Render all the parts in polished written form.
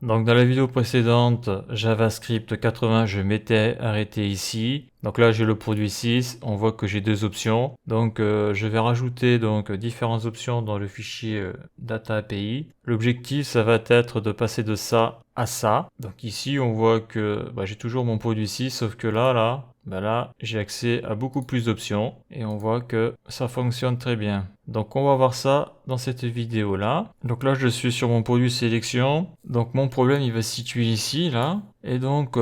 Donc dans la vidéo précédente, JavaScript 80, je m'étais arrêté ici. Donc là j'ai le produit 6, on voit que j'ai deux options. Donc je vais rajouter donc différentes options dans le fichier Data API. L'objectif ça va être de passer de ça à ça. Donc ici on voit que j'ai toujours mon produit 6, sauf que là j'ai accès à beaucoup plus d'options et on voit que ça fonctionne très bien. Donc on va voir ça dans cette vidéo là. Donc là je suis sur mon produit sélection. Donc mon problème il va se situer ici là. Et donc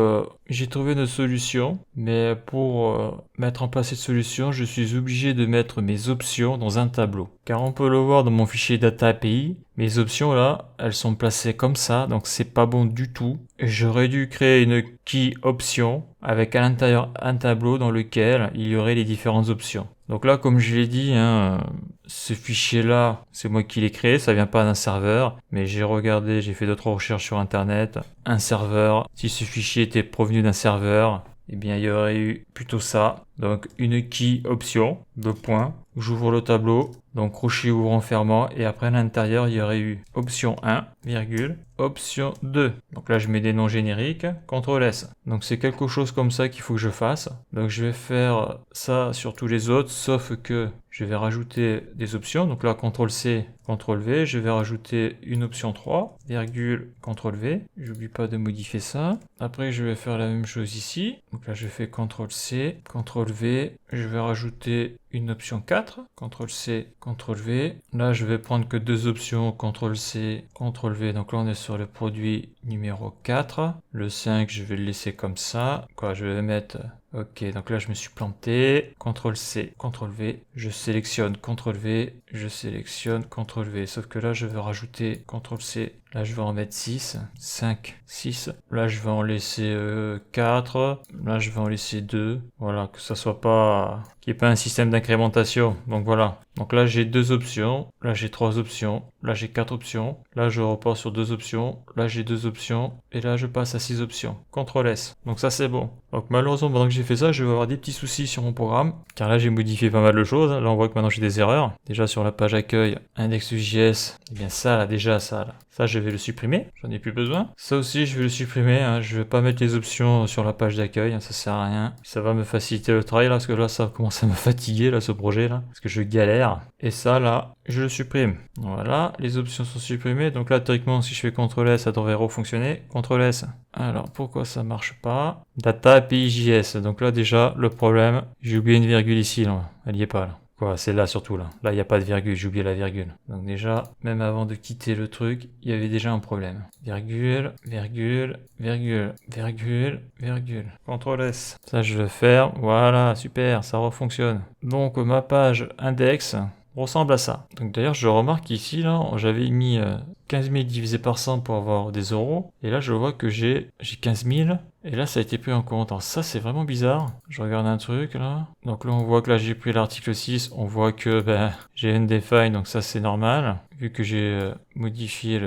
j'ai trouvé une solution. Mais pour mettre en place cette solution, je suis obligé de mettre mes options dans un tableau. Car on peut le voir dans mon fichier Data API. Mes options là, elles sont placées comme ça. Donc c'est pas bon du tout. J'aurais dû créer une key option avec à l'intérieur un tableau dans lequel il y aurait les différentes options. Donc là, comme je l'ai dit, ce fichier-là, c'est moi qui l'ai créé, ça vient pas d'un serveur, mais j'ai regardé, j'ai fait d'autres recherches sur Internet. Un serveur, si ce fichier était provenu d'un serveur, eh bien il y aurait eu plutôt ça. Donc une key option, deux points, j'ouvre le tableau, donc crochet ouvrant fermant, et après à l'intérieur il y aurait eu option 1, virgule, option 2. Donc là je mets des noms génériques, CTRL S. Donc c'est quelque chose comme ça qu'il faut que je fasse. Donc je vais faire ça sur tous les autres, sauf que je vais rajouter des options. Donc là CTRL C, CTRL V, je vais rajouter une option 3, virgule, CTRL V. J'oublie pas de modifier ça. Après je vais faire la même chose ici. Donc là je fais CTRL C, CTRL V, je vais rajouter une option 4, CTRL C, CTRL V. Là, je vais prendre que deux options, CTRL C, CTRL V. Donc là, on est sur le produit numéro 4. Le 5, je vais le laisser comme ça. Je vais mettre... Ok, donc là, je me suis planté. CTRL C, CTRL V. Je sélectionne CTRL V. Je sélectionne CTRL V. Sauf que là, je vais rajouter CTRL C. Là, je vais en mettre 6, 5, 6. Là, je vais en laisser 4. Là, je vais en laisser 2. Voilà, que ça soit pas... qu'il n'y ait pas un système d'incrémentation. Donc voilà. Donc là, j'ai deux options. Là, j'ai trois options. Là, j'ai quatre options. Là, je repars sur deux options. Là, j'ai deux options. Et là, je passe à 6 options. CTRL S. Donc ça, c'est bon. Donc malheureusement, pendant que j'ai fait ça, je vais avoir des petits soucis sur mon programme. Car là, j'ai modifié pas mal de choses. Là, on voit que maintenant, j'ai des erreurs. Déjà, sur la page accueil, index.js. Eh bien, ça, là, déjà, ça, là. Ça, je vais le supprimer. J'en ai plus besoin. Ça aussi, je vais le supprimer. Je vais pas mettre les options sur la page d'accueil. Ça sert à rien. Ça va me faciliter le travail, là. Parce que là, ça commence à me fatiguer, là, ce projet, là. Parce que je galère. Et ça, là, je le supprime. Voilà. Les options sont supprimées. Donc là, théoriquement, si je fais CTRL S, ça devrait refonctionner. CTRL S. Alors, pourquoi ça marche pas? Data API JS. Donc là, déjà, le problème, j'ai oublié une virgule ici, là. Elle y est pas, là. C'est là surtout là. Là, il n'y a pas de virgule, j'ai oublié la virgule. Donc déjà, même avant de quitter le truc, il y avait déjà un problème. Virgule, virgule, virgule, virgule, virgule. CTRL S. Ça, je vais faire. Voilà, super, ça refonctionne. Donc, ma page index ressemble à ça. Donc d'ailleurs, je remarque ici, là, j'avais mis 15 000 divisé par 100 pour avoir des euros. Et là, je vois que j'ai 15 000. Et là, ça a été pris en compte. Alors ça, c'est vraiment bizarre. Je regarde un truc, là. Donc là, on voit que là, j'ai pris l'article 6. On voit que j'ai undefined, donc ça, c'est normal. Vu que j'ai modifié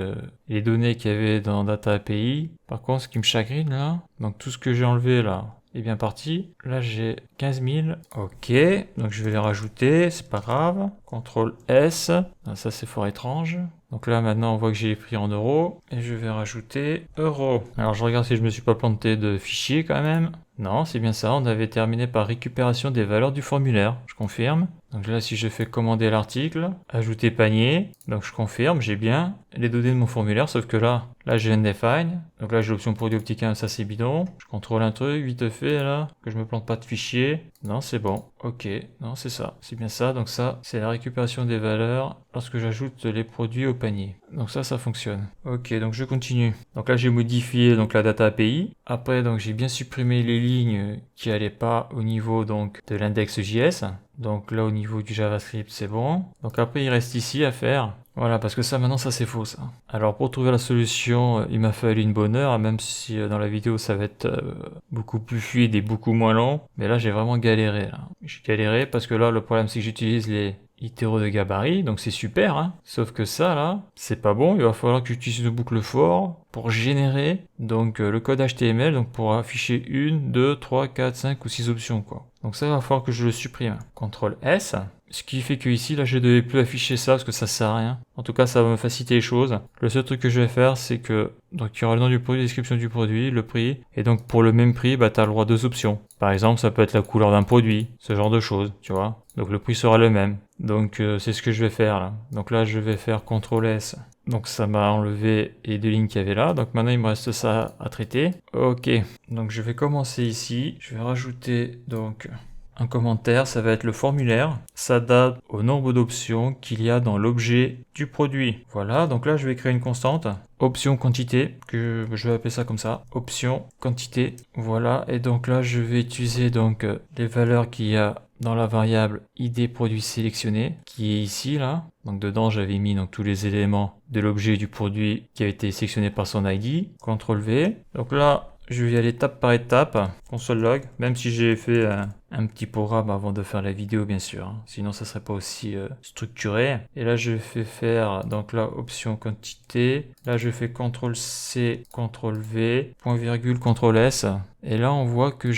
les données qu'il y avait dans Data API. Par contre, ce qui me chagrine, là, donc tout ce que j'ai enlevé, là, est bien parti. Là, j'ai 15 000. Ok, donc je vais les rajouter, c'est pas grave. CTRL S. Ah, ça, c'est fort étrange. Donc là, maintenant, on voit que j'ai les prix en euros. Et je vais rajouter euros. Alors, je regarde si je me suis pas planté de fichier quand même. Non, c'est bien ça. On avait terminé par récupération des valeurs du formulaire. Je confirme. Donc là, si je fais commander l'article, ajouter panier, donc je confirme, j'ai bien les données de mon formulaire, sauf que là j'ai undefined. Donc là, j'ai l'option produit optique 1, ça c'est bidon. Je contrôle un truc, vite fait là, que je me plante pas de fichier. Non, c'est bon. Ok, non, c'est ça. C'est bien ça. Donc ça, c'est la récupération des valeurs lorsque j'ajoute les produits au panier. Donc ça fonctionne. Ok, donc je continue. Donc là, j'ai modifié donc la data API. Après, donc j'ai bien supprimé les lignes qui allaient pas au niveau donc de l'index.js. Donc là, au niveau du JavaScript, c'est bon. Donc après, il reste ici à faire. Voilà, parce que ça, maintenant, ça, c'est faux, ça. Alors, pour trouver la solution, il m'a fallu une bonne heure, même si dans la vidéo, ça va être beaucoup plus fluide et beaucoup moins long. Mais là, j'ai vraiment galéré, là. J'ai galéré parce que là, le problème, c'est que j'utilise les littéraux de gabarit, donc c'est super, hein. Sauf que ça, là, c'est pas bon. Il va falloir que j'utilise une boucle for pour générer donc le code HTML, donc pour afficher 1, 2, 3, 4, 5 ou 6 options, quoi. Donc ça, il va falloir que je le supprime. CTRL S. Ce qui fait que ici, là, je ne devais plus afficher ça parce que ça sert à rien. En tout cas, ça va me faciliter les choses. Le seul truc que je vais faire, c'est que, donc, il y aura le nom du produit, la description du produit, le prix. Et donc, pour le même prix, bah, tu as le droit à 2 options. Par exemple, ça peut être la couleur d'un produit, ce genre de choses, tu vois. Donc, le prix sera le même. Donc, c'est ce que je vais faire, là. Donc là, je vais faire CTRL S. Donc, ça m'a enlevé les 2 lignes qu'il y avait là. Donc, maintenant, il me reste ça à traiter. Ok. Donc, je vais commencer ici. Je vais rajouter, donc, un commentaire, ça va être le formulaire. Ça date au nombre d'options qu'il y a dans l'objet du produit. Voilà, donc là je vais créer une constante. Option quantité, que je vais appeler ça comme ça. Option quantité. Voilà, et donc là je vais utiliser donc les valeurs qu'il y a dans la variable ID produit sélectionné, qui est ici là. Donc dedans j'avais mis donc tous les éléments de l'objet du produit qui a été sélectionné par son ID. CTRL V. Donc là je vais y aller étape par étape, console log, même si j'ai fait un petit programme avant de faire la vidéo bien sûr, hein. Sinon ça serait pas aussi structuré. Et là je fais faire donc là option quantité, là je fais CTRL C, CTRL V, point virgule, CTRL S. Et là on voit que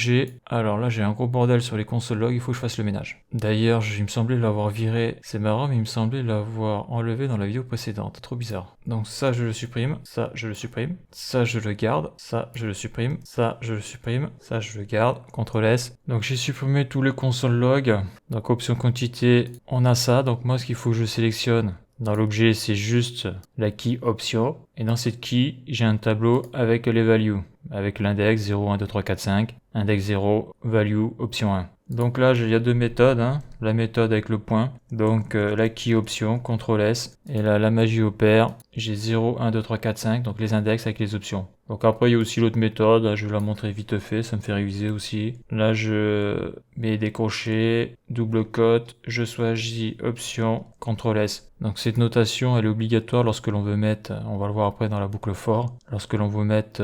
alors là j'ai un gros bordel sur les console log, il faut que je fasse le ménage. D'ailleurs il me semblait l'avoir viré, c'est marrant mais il me semblait l'avoir enlevé dans la vidéo précédente, trop bizarre. Donc ça je le supprime, ça je le supprime, ça je le garde, ça je le supprime, ça je le supprime, ça je le garde, CTRL S. Donc j'ai supprimé tous les console log, donc option quantité, on a ça, donc moi ce qu'il faut que je sélectionne dans l'objet c'est juste la key option, et dans cette key j'ai un tableau avec les values, avec l'index 0, 1, 2, 3, 4, 5, index 0, value, option 1. Donc là, il y a 2 méthodes, hein. La méthode avec le point, donc la key option, CTRL S, et là la magie opère, j'ai 0, 1, 2, 3, 4, 5, donc les index avec les options. Donc après il y a aussi l'autre méthode, là, je vais la montrer vite fait, ça me fait réviser aussi. Là je mets des crochets, double cote, je choisis option, CTRL S. Donc cette notation elle est obligatoire lorsque l'on veut mettre, on va le voir après dans la boucle for, lorsque l'on veut mettre,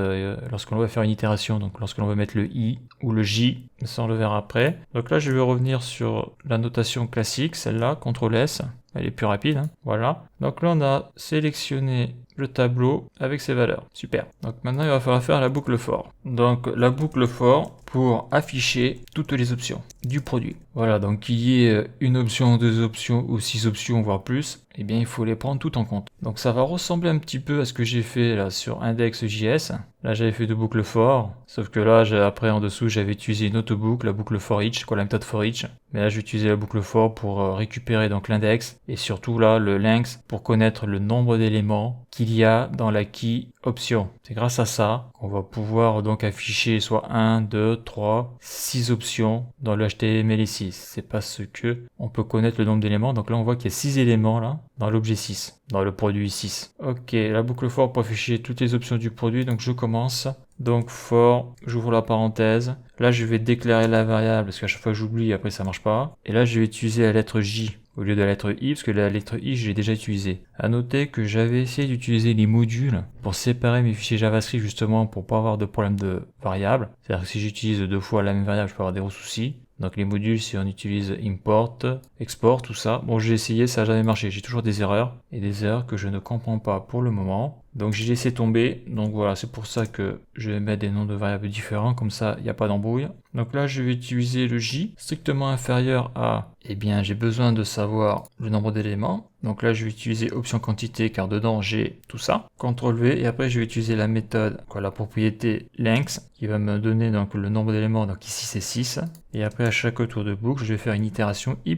lorsque l'on veut faire une itération, donc lorsque l'on veut mettre le I ou le J, ça on le verra après. Donc là je vais revenir sur la notation classique, celle-là, CTRL S, elle est plus rapide, hein. Voilà. Donc là on a sélectionné le tableau avec ses valeurs, super. Donc maintenant il va falloir faire la boucle for. Donc la boucle for pour afficher toutes les options du produit. Voilà, donc qu'il y ait une option, 2 options ou 6 options voire plus, eh bien il faut les prendre tout en compte. Donc ça va ressembler un petit peu à ce que j'ai fait là sur index.js. Là j'avais fait 2 boucles for, sauf que là après en dessous j'avais utilisé une autre boucle, la boucle for each, quoi, la méthode for each. Mais là j'ai utilisé la boucle for pour récupérer donc l'index et surtout là le length pour connaître le nombre d'éléments qu'il y a dans la key option. C'est grâce à ça qu'on va pouvoir donc afficher soit 1, 2, 3, 6 options dans le HTML6. C'est parce que on peut connaître le nombre d'éléments. Donc là on voit qu'il y a 6 éléments là dans l'objet 6, dans le produit 6. Ok, la boucle for pour afficher toutes les options du produit. Donc je commence. Donc for, j'ouvre la parenthèse. Là je vais déclarer la variable parce qu'à chaque fois j'oublie, après ça marche pas. Et là je vais utiliser la lettre J au lieu de la lettre I, parce que la lettre I, je l'ai déjà utilisée. À noter que j'avais essayé d'utiliser les modules pour séparer mes fichiers JavaScript justement pour pas avoir de problème de variable. C'est-à-dire que si j'utilise 2 fois la même variable, je peux avoir des gros soucis. Donc les modules, si on utilise import, export, tout ça. Bon, j'ai essayé, ça n'a jamais marché. J'ai toujours des erreurs et des erreurs que je ne comprends pas pour le moment. Donc j'ai laissé tomber. Donc voilà, c'est pour ça que je vais mettre des noms de variables différents. Comme ça, il n'y a pas d'embrouille. Donc là, je vais utiliser le J strictement inférieur à, eh bien, j'ai besoin de savoir le nombre d'éléments. Donc là, je vais utiliser option quantité car dedans, j'ai tout ça. CTRL V et après, je vais utiliser la méthode, quoi, la propriété length qui va me donner donc le nombre d'éléments. Donc ici, c'est 6. Et après, à chaque tour de boucle, je vais faire une itération I++.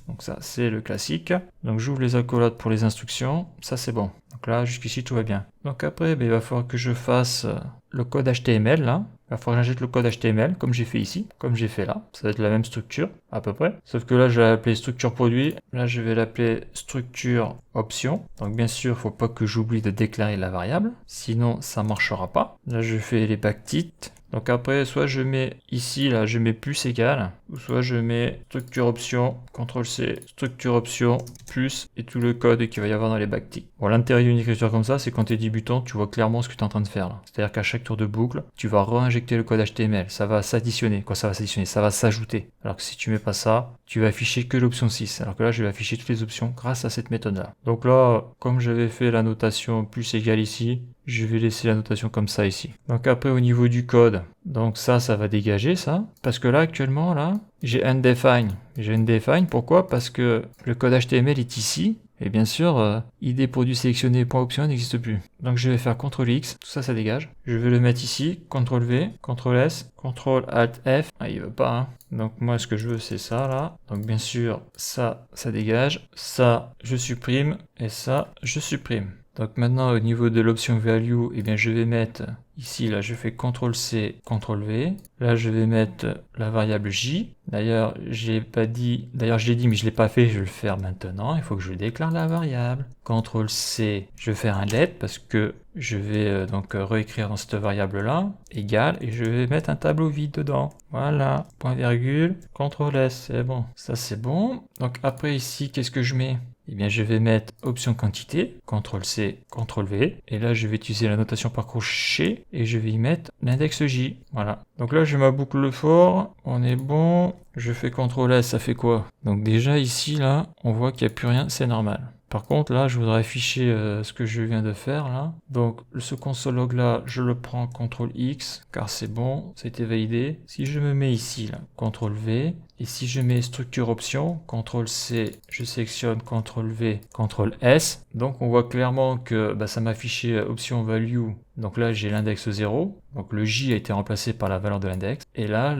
Donc ça, c'est le classique. Donc j'ouvre les accolades pour les instructions. Ça, c'est bon. Donc là, jusqu'ici, tout va bien. Donc après, il va falloir que je fasse le code HTML là. Il va falloir que j'ajoute le code HTML comme j'ai fait ici, comme j'ai fait là. Ça va être la même structure à peu près. Sauf que là, je vais l'appeler structure produit. Là, je vais l'appeler structure option. Donc bien sûr, il ne faut pas que j'oublie de déclarer la variable. Sinon, ça ne marchera pas. Là, je fais les backticks. Donc après, soit je mets ici, là, je mets plus égal, ou soit je mets structure option, CTRL C, structure option, plus, et tout le code qu'il va y avoir dans les backticks. Bon, l'intérêt d'une écriture comme ça, c'est quand tu es débutant, tu vois clairement ce que tu es en train de faire là. C'est-à-dire qu'à chaque tour de boucle, tu vas réinjecter le code HTML. Ça va s'additionner. Quoi, ça va s'additionner? Ça va s'ajouter. Alors que si tu mets pas ça, tu vas afficher que l'option 6. Alors que là, je vais afficher toutes les options grâce à cette méthode-là. Donc là, comme j'avais fait la notation plus égale ici, je vais laisser la notation comme ça ici. Donc après, au niveau du code, donc ça va dégager ça. Parce que là, actuellement, là, j'ai undefined. J'ai undefined, pourquoi? Parce que le code HTML est ici. Et bien sûr, ID produit sélectionné .option n'existe plus. Donc je vais faire CTRL X, tout ça dégage. Je vais le mettre ici, CTRL V, CTRL S, CTRL Alt F. Ah, il veut pas, hein. Donc moi, ce que je veux, c'est ça, là. Donc bien sûr, ça dégage. Ça, je supprime. Et ça, je supprime. Donc maintenant, au niveau de l'option value, eh bien, je vais mettre ici, là, je fais CTRL C, CTRL V. Là, je vais mettre la variable J. D'ailleurs, j'ai pas dit, d'ailleurs, je l'ai dit, mais je l'ai pas fait, je vais le faire maintenant. Il faut que je déclare la variable. CTRL C, je vais faire un let parce que je vais donc réécrire dans cette variable-là, égal, et je vais mettre un tableau vide dedans. Voilà, point virgule, CTRL S, c'est bon. Ça, c'est bon. Donc après, ici, qu'est-ce que je mets? Eh bien, je vais mettre option quantité, CTRL C, CTRL V, et là, je vais utiliser la notation par crochet, et je vais y mettre l'index J. Voilà. Donc là, j'ai ma boucle for, on est bon. Je fais CTRL S, ça fait quoi? Donc déjà, ici, là, on voit qu'il n'y a plus rien, c'est normal. Par contre, là, je voudrais afficher ce que je viens de faire, là. Donc, ce console log là, je le prends CTRL X, car c'est bon, ça a été validé. Si je me mets ici, là, CTRL V, et si je mets structure option, CTRL C, je sélectionne CTRL V, CTRL S. Donc, on voit clairement que ça m'a affiché option value. Donc là, j'ai l'index 0. Donc, le J a été remplacé par la valeur de l'index. Et là,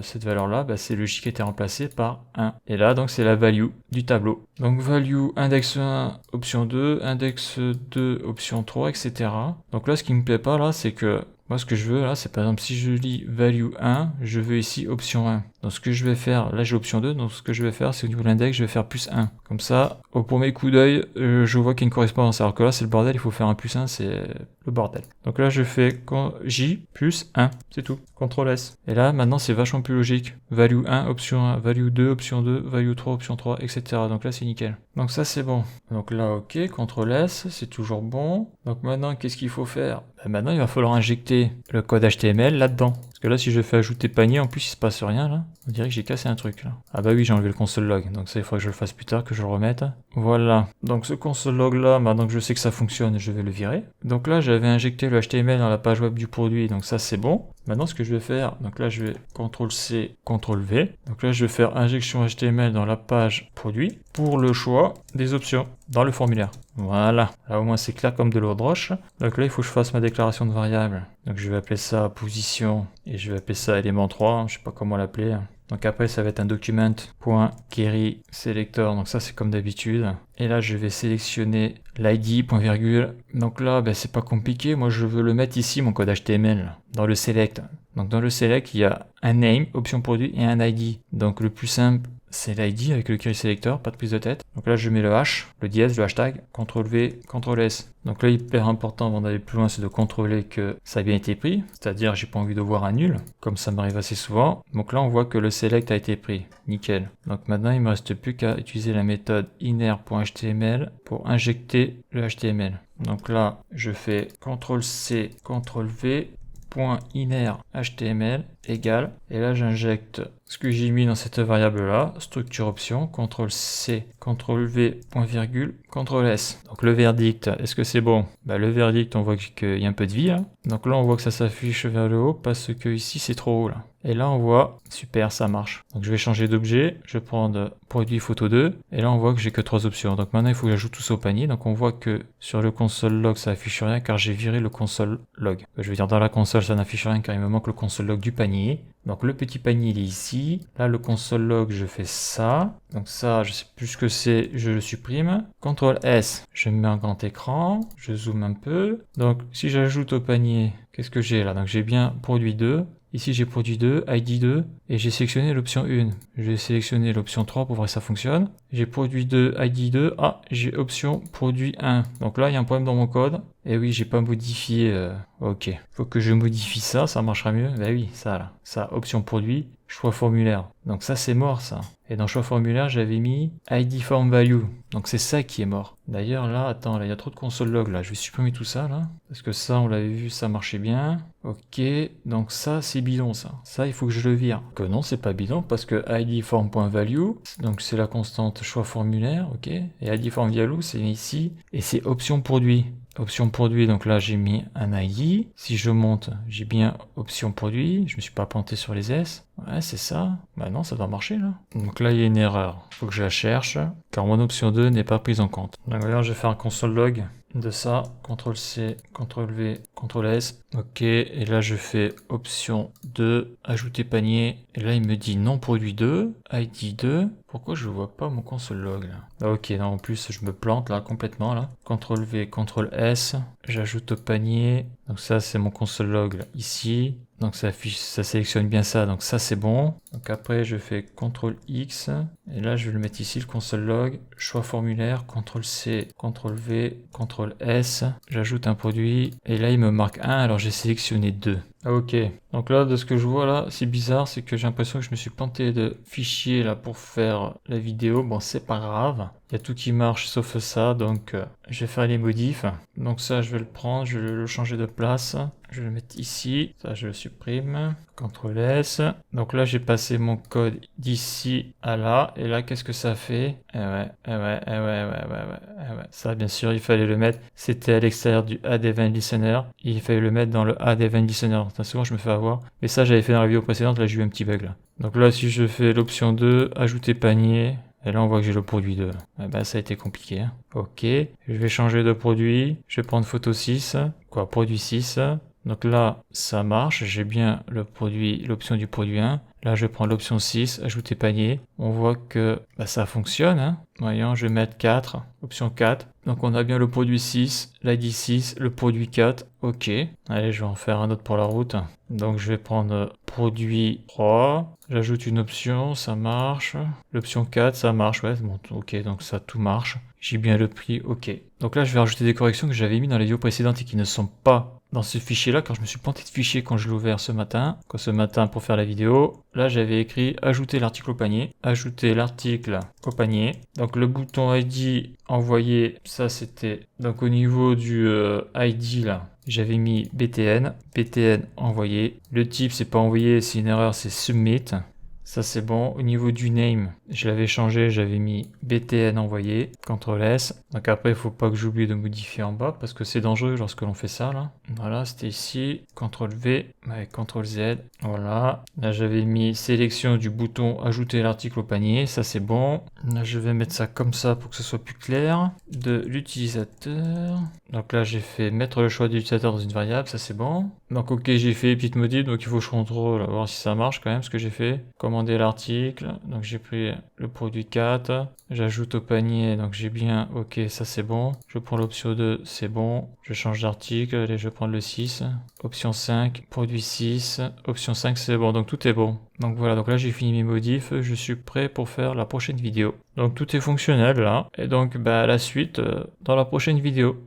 cette valeur-là, c'est le J qui a été remplacé par 1. Et là, donc, c'est la value du tableau. Donc, value index 1, option 2, index 2, option 3, etc. Donc là, ce qui me plaît pas, là, c'est que moi, ce que je veux, là, c'est par exemple, si je lis value 1, je veux ici option 1. Donc, ce que je vais faire, là, j'ai option 2, donc ce que je vais faire, c'est au niveau de l'index, je vais faire plus 1. Comme ça, au premier coup d'œil, je vois qu'il y a une correspondance. Alors que là, c'est le bordel, il faut faire un plus 1, c'est le bordel. Donc là, je fais J plus 1, c'est tout. CTRL S. Et là, maintenant, c'est vachement plus logique. Value 1, option 1, value 2, option 2, value 3, option 3, etc. Donc là, c'est nickel. Donc ça, c'est bon. Donc là, ok, CTRL S, c'est toujours bon. Donc maintenant, qu'est-ce qu'il faut faire? Maintenant, il va falloir injecter le code HTML là-dedans. Parce que là, si je fais ajouter panier, en plus, il se passe rien, là. On dirait que j'ai cassé un truc, là. Ah bah oui, j'ai enlevé le console log. Donc ça, il faudra que je le fasse plus tard, que je le remette. Voilà. Donc ce console log-là, maintenant que je sais que ça fonctionne, je vais le virer. Donc là, j'avais injecté le HTML dans la page web du produit. Donc ça, c'est bon. Maintenant, ce que je vais faire, donc là, je vais CTRL C, CTRL V. Donc là, je vais faire injection HTML dans la page produit pour le choix des options dans le formulaire. Voilà. Là, au moins, c'est clair comme de l'eau de roche. Donc là, il faut que je fasse ma déclaration de variable. Donc je vais appeler ça position et je vais appeler ça élément 3. Je sais pas comment l'appeler. Donc après, ça va être un document.query selector. Donc ça, c'est comme d'habitude. Et là, je vais sélectionner l'id, point virgule. Donc là, c'est pas compliqué. Moi, je veux le mettre ici, mon code HTML, dans le select. Donc dans le select, il y a un name, option produit et un ID. Donc le plus simple, c'est l'ID avec le query selector, pas de prise de tête. Donc là, je mets le H, le dièse, le hashtag, CTRL V, CTRL S. Donc là, hyper important avant d'aller plus loin, c'est de contrôler que ça a bien été pris. C'est-à-dire, j'ai pas envie de voir un nul, comme ça m'arrive assez souvent. Donc là, on voit que le select a été pris. Nickel. Donc maintenant, il me reste plus qu'à utiliser la méthode inner.html pour injecter le HTML. Donc là, je fais CTRL C, CTRL V, .inner HTML égale, et là j'injecte ce que j'ai mis dans cette variable là, structure option, CTRL C, CTRL V, point virgule, CTRL S. Donc le verdict, est-ce que c'est bon? Le verdict, on voit qu'il y a un peu de vie là. Donc là on voit que ça s'affiche vers le haut parce que ici c'est trop haut là. Et là on voit, super, ça marche. Donc je vais changer d'objet, je vais prendre produit photo 2, et là on voit que j'ai que 3 options. Donc maintenant il faut que j'ajoute tout ça au panier. Donc on voit que sur le console log ça affiche rien car j'ai viré le console log. Je veux dire dans la console ça n'affiche rien car il me manque le console log du panier. Donc le petit panier il est ici. Là le console log je fais ça. Donc ça je sais plus ce que c'est, je le supprime. CTRL S, je me mets en grand écran, je zoome un peu. Donc si j'ajoute au panier, qu'est-ce que j'ai là? Donc j'ai bien produit 2. Ici j'ai produit 2, ID 2, et j'ai sélectionné l'option 1. Je vais sélectionner l'option 3 pour voir si ça fonctionne. J'ai produit 2, ID 2, j'ai option produit 1. Donc là il y a un problème dans mon code. Et oui, j'ai pas modifié. Ok. Faut que je modifie ça, ça marchera mieux. Bah oui, ça là. Ça, option produit, choix formulaire. Donc ça, c'est mort ça. Et dans choix formulaire, j'avais mis ID form value. Donc c'est ça qui est mort. D'ailleurs, là, attends, là, il y a trop de console log là. Je vais supprimer tout ça là. Parce que ça, on l'avait vu, ça marchait bien. Ok. Donc ça, c'est bidon ça. Ça, il faut que je le vire. Que non, c'est pas bidon parce que ID form.value. Donc c'est la constante choix formulaire. Ok. Et ID form value, c'est ici. Et c'est option produit. Option produit, donc là j'ai mis un ID. Si je monte, j'ai bien option produit. Je me suis pas planté sur les S. Ouais, c'est ça. Bah non, ça doit marcher là. Donc là il y a une erreur. Faut que je la cherche. Car mon option 2 n'est pas prise en compte. Donc d'ailleurs je vais faire un console log de ça. CTRL C, CTRL V, CTRL S. Ok. Et là je fais option 2, ajouter panier. Et là il me dit non produit 2, ID 2. Pourquoi je vois pas mon console log là? Ok, non, en plus je me plante là complètement là. CTRL V, CTRL S, j'ajoute au panier. Donc ça c'est mon console log là, ici. Donc ça affiche, ça sélectionne bien ça, donc ça c'est bon. Donc après je fais CTRL X et là je vais le mettre ici le console log, choix formulaire, CTRL C, CTRL V, CTRL S, j'ajoute un produit et là il me marque 1 alors j'ai sélectionné 2. Ok, donc là de ce que je vois là, c'est bizarre, c'est que j'ai l'impression que je me suis planté de fichier là pour faire la vidéo. Bon, c'est pas grave, il y a tout qui marche sauf ça, donc je vais faire les modifs. Donc ça je vais le prendre, je vais le changer de place, je vais le mettre ici, ça je le supprime, CTRL S. Donc là j'ai passé mon code d'ici à là, et là qu'est-ce que ça fait? Ouais. Ça bien sûr il fallait le mettre, c'était à l'extérieur du Add Event Listener, il fallait le mettre dans le Add Event Listener. Souvent je me fais avoir, mais ça j'avais fait dans la vidéo précédente, là j'ai eu un petit bug là. Donc là si je fais l'option 2, ajouter panier, et là on voit que j'ai le produit 2. Eh ben, ça a été compliqué. Hein. Ok, je vais changer de produit, je vais prendre photo 6, produit 6. Donc là ça marche, j'ai bien le produit, l'option du produit 1. Là je vais prendre l'option 6, ajouter panier. On voit que ça fonctionne. Hein. Voyons, je vais mettre 4, option 4. Donc on a bien le produit 6, l'ID 6, le produit 4. Ok, allez je vais en faire un autre pour la route. Donc je vais prendre produit 3. J'ajoute une option, ça marche. L'option 4, ça marche. Ouais, bon, ok, donc ça tout marche. J'ai bien le prix, ok. Donc là je vais rajouter des corrections que j'avais mis dans les vidéos précédentes et qui ne sont pas dans ce fichier-là, car je me suis planté de fichier quand je l'ai ouvert ce matin. Pour faire la vidéo, là j'avais écrit ajouter l'article au panier, ajouter l'article au panier. Donc le bouton ID envoyé, ça c'était donc au niveau du ID là. J'avais mis BTN envoyé. Le type c'est pas envoyé, c'est une erreur, c'est submit. Ça c'est bon. Au niveau du name, je l'avais changé, j'avais mis BTN envoyé, CTRL S. Donc après, il faut pas que j'oublie de modifier en bas parce que c'est dangereux lorsque l'on fait ça là. Voilà, c'était ici, CTRL V, avec CTRL Z. Voilà. Là j'avais mis sélection du bouton ajouter l'article au panier, ça c'est bon. Là je vais mettre ça comme ça pour que ce soit plus clair. De l'utilisateur. Donc là j'ai fait mettre le choix de l'utilisateur dans une variable, ça c'est bon. Donc ok, j'ai fait les petites modifs, donc il faut que je contrôle, voir si ça marche quand même ce que j'ai fait. Commander l'article, donc j'ai pris le produit 4, j'ajoute au panier, donc j'ai bien, ok, ça c'est bon. Je prends l'option 2, c'est bon. Je change d'article, allez, je vais prendre le 6. Option 5, produit 6, option 5, c'est bon, donc tout est bon. Donc voilà, donc là j'ai fini mes modifs, je suis prêt pour faire la prochaine vidéo. Donc tout est fonctionnel là, et donc la suite dans la prochaine vidéo.